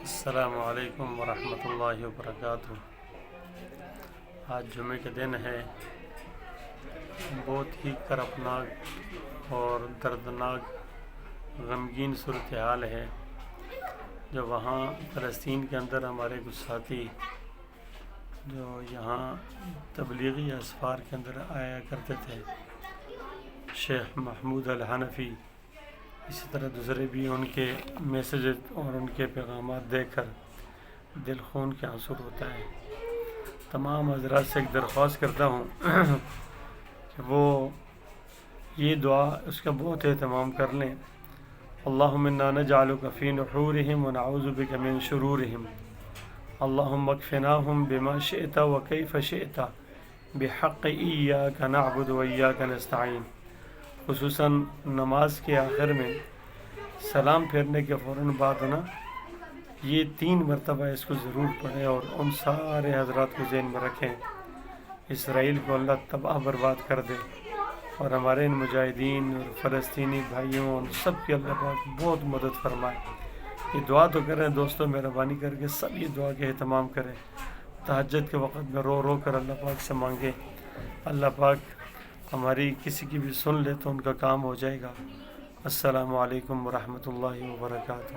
السلام علیکم ورحمۃ اللہ وبرکاتہ۔ آج جمعے کے دن ہے، بہت ہی کرپناک اور دردناک غمگین صورتحال ہے جو وہاں فلسطین کے اندر ہمارے کچھ ساتھی جو یہاں تبلیغی اسفار کے اندر آیا کرتے تھے، شیخ محمود الحنفی، اسی طرح دوسرے بھی، ان کے میسیجز اور ان کے پیغامات دیکھ کر دل خون کے آنسو ہوتا ہے۔ تمام حضرات سے ایک درخواست کرتا ہوں کہ وہ یہ دعا اس کا بہت اہتمام کر لیں۔ اللہم انا نجعلک فی نحورہم ونعوذ بک من شرورہم، اللہم اکفناہم بما شئت وکیف شئت بحق ایاک نعبد وایاک نستعین۔ خصوصاً نماز کے آخر میں سلام پھیرنے کے فوراً بعد یہ 3 مرتبہ اس کو ضرور پڑھیں اور ان سارے حضرات کو ذہن میں رکھیں۔ اسرائیل کو اللہ تباہ برباد کر دے، اور ہمارے ان مجاہدین اور فلسطینی بھائیوں ان سب کی اللہ پاک بہت مدد فرمائے۔ یہ دعا تو کریں دوستوں، مہربانی کر کے سب یہ دعا کے اہتمام کریں۔ تہجد کے وقت میں رو رو کر اللہ پاک سے مانگیں، اللہ پاک ہماری کسی کی بھی سن لے تو ان کا کام ہو جائے گا۔ السلام علیکم ورحمۃ اللہ وبرکاتہ۔